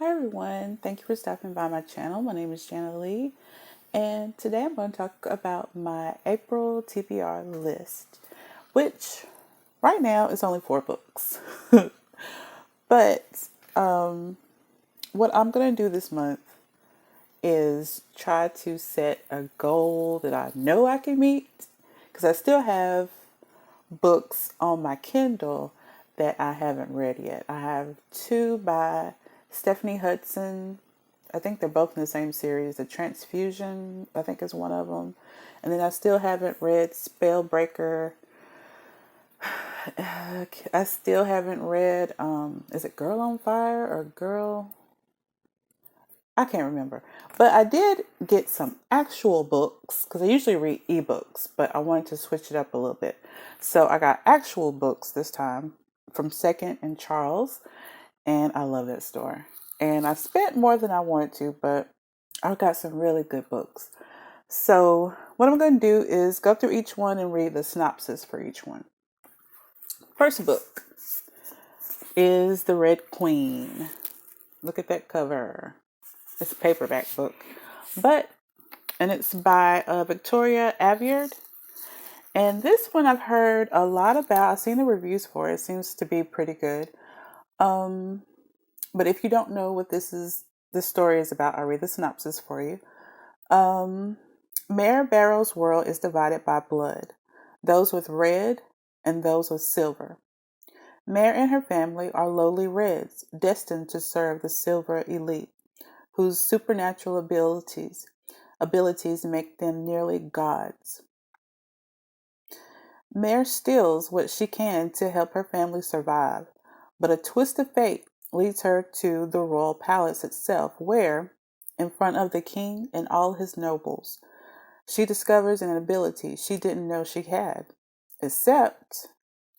Hi everyone, thank you for stopping by my channel. My name is Jana Leigh, and today I'm going to talk about my April TBR list, which right now is only 4 books. But what I'm going to do this month is try to set a goal that I know I can meet, because I still have books on my Kindle that I haven't read yet. I have 2 by Stephanie Hudson. I think they're both in the same series. The Transfusion, I think, is one of them. And then I still haven't read Spellbreaker. I still haven't read, is it Girl on Fire or Girl? I can't remember. But I did get some actual books, because I usually read ebooks, but I wanted to switch it up a little bit. So I got actual books this time from Second and Charles, and I love that store. And I spent more than I wanted to, but I've got some really good books. So what I'm going to do is go through each one and read the synopsis for each one. First book is The Red Queen. Look at that cover. It's a paperback book, and it's by Victoria Aveyard. And this one I've heard a lot about. I've seen the reviews for it. It seems to be pretty good. But if you don't know what this story is about, I'll read the synopsis for you. Mayor Barrow's world is divided by blood, those with red and those with silver. Mayor and her family are lowly reds, destined to serve the silver elite, whose supernatural abilities make them nearly gods. Mayor steals what she can to help her family survive, but a twist of fate leads her to the royal palace itself, where, in front of the king and all his nobles, she discovers an ability she didn't know she had, except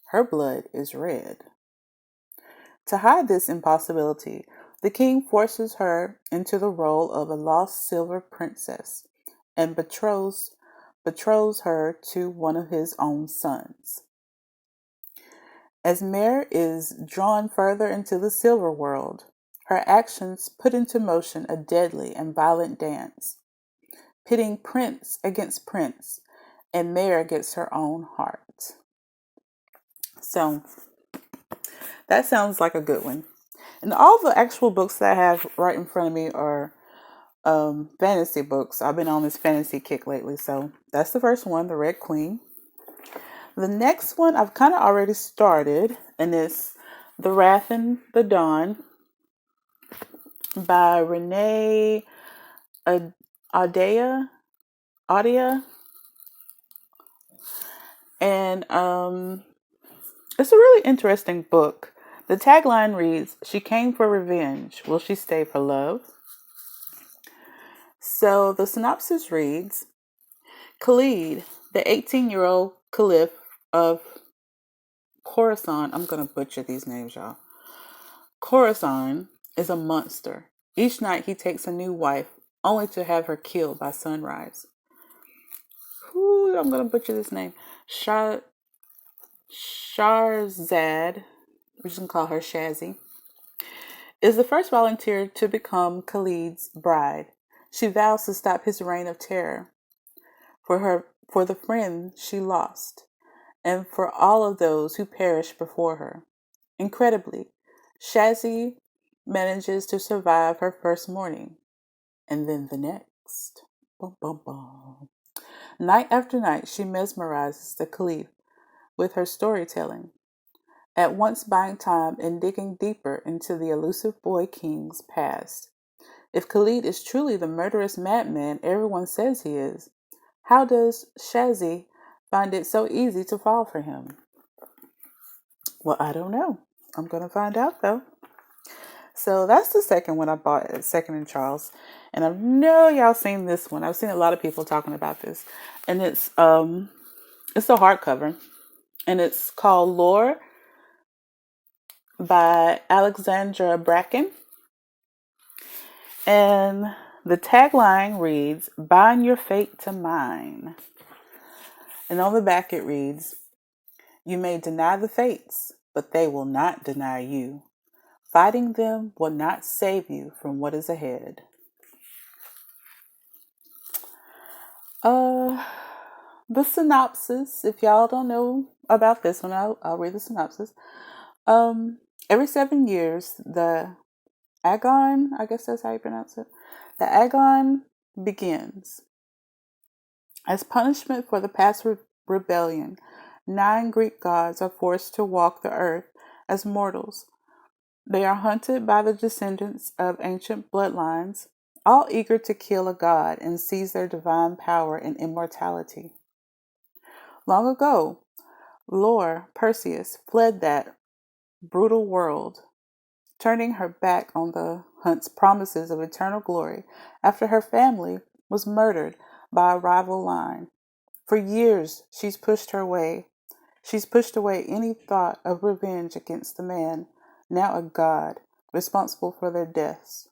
her blood is red. To hide this impossibility, the king forces her into the role of a lost silver princess and betroths her to one of his own sons. As Mare is drawn further into the silver world, her actions put into motion a deadly and violent dance, pitting prince against prince, and Mare gets her own heart. So, that sounds like a good one. And all the actual books that I have right in front of me are fantasy books. I've been on this fantasy kick lately. So that's the first one, The Red Queen. The next one I've kind of already started, and it's The Wrath and the Dawn by Renee Adia. And it's a really interesting book. The tagline reads, "She came for revenge. Will she stay for love?" So the synopsis reads, Khalid, the 18-year-old caliph of Khorasan, I'm going to butcher these names, y'all. Khorasan is a monster. Each night he takes a new wife, only to have her killed by sunrise. I'm going to butcher this name. Sharzad, we just call her Shazzy, is the first volunteer to become Khalid's bride. She vows to stop his reign of terror for the friend she lost, and for all of those who perished before her. Incredibly, Shazzy manages to survive her first morning, and then the next. Bum, bum, bum. Night after night, she mesmerizes the Caliph with her storytelling, at once buying time and digging deeper into the elusive boy king's past. If Khalid is truly the murderous madman everyone says he is, how does Shazzy find it so easy to fall for him? Well, I don't know. I'm going to find out, though. So that's the second one I bought at Second and Charles. And I know y'all seen this one. I've seen a lot of people talking about this. And it's a hardcover. And it's called Lore by Alexandra Bracken. And the tagline reads, "Bind your fate to mine." And on the back it reads, "You may deny the fates, but they will not deny you. Fighting them will not save you from what is ahead. Uh, the synopsis, if y'all don't know about this one, I'll read the synopsis. Um, every 7 years, the Agon, I guess that's how you pronounce it, the Agon begins. As punishment for the past rebellion, 9 Greek gods are forced to walk the earth as mortals. They are hunted by the descendants of ancient bloodlines, all eager to kill a god and seize their divine power and immortality. Long ago, Lore Perseus fled that brutal world, turning her back on the hunt's promises of eternal glory after her family was murdered by a rival line. For years, she's pushed away any thought of revenge against the man, now a god, responsible for their deaths.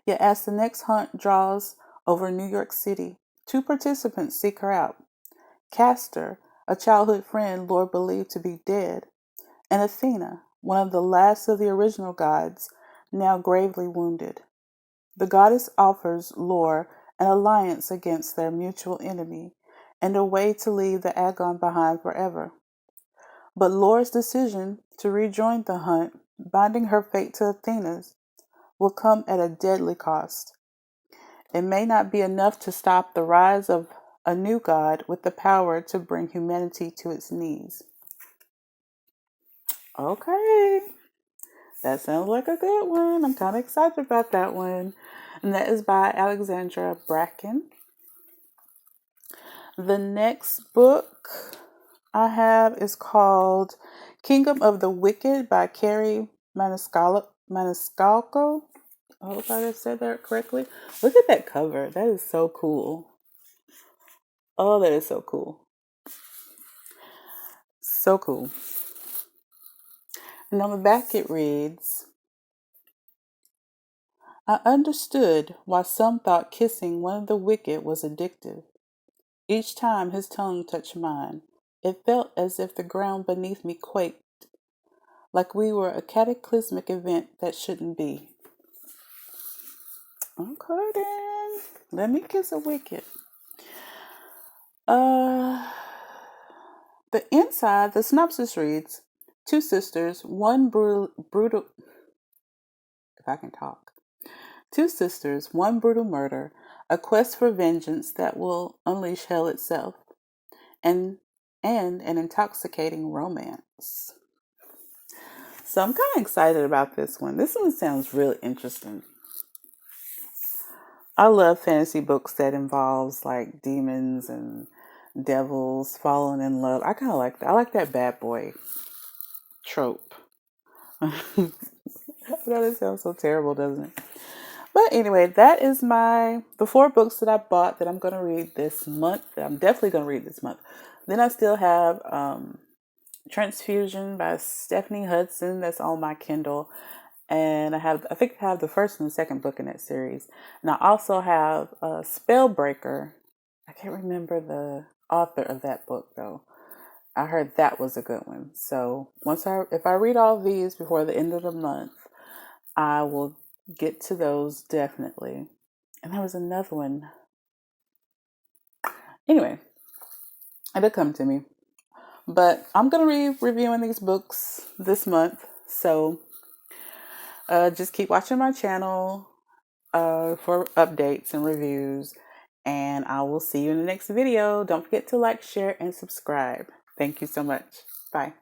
Yet as the next hunt draws over New York City, 2 participants seek her out. Castor, a childhood friend Lore believed to be dead, and Athena, one of the last of the original gods, now gravely wounded. The goddess offers Lore an alliance against their mutual enemy and a way to leave the Agon behind forever. But Lore's decision to rejoin the hunt, binding her fate to Athena's, will come at a deadly cost. It may not be enough to stop the rise of a new god with the power to bring humanity to its knees. Okay, that sounds like a good one. I'm kind of excited about that one. And that is by Alexandra Bracken. The next book I have is called Kingdom of the Wicked by Carrie Maniscalco. I hope I said that correctly. Look at that cover. That is so cool. Oh, that is so cool. So cool. And on the back it reads, I understood why some thought kissing one of the wicked was addictive. Each time his tongue touched mine, it felt as if the ground beneath me quaked, like we were a cataclysmic event that shouldn't be. Okay then, let me kiss a wicked. The inside, the synopsis reads, 2 sisters, one brutal, if I can talk. 2 sisters, one brutal murder, a quest for vengeance that will unleash hell itself, and an intoxicating romance. So I'm kind of excited about this one. This one sounds really interesting. I love fantasy books that involves like demons and devils falling in love. I kind of like that. I like that bad boy trope. I know it sounds so terrible, doesn't it? But anyway, that is the 4 books that I bought that I'm going to read this month. That I'm definitely going to read this month. Then I still have Transfusion by Stephanie Hudson. That's on my Kindle. And I think I have the first and the second book in that series. And I also have Spellbreaker. I can't remember the author of that book though. I heard that was a good one. So if I read all these before the end of the month, I will get to those definitely. And there was another one. Anyway, it'll come to me. But I'm going to be reviewing these books this month. So just keep watching my channel for updates and reviews. And I will see you in the next video. Don't forget to like, share, and subscribe. Thank you so much. Bye.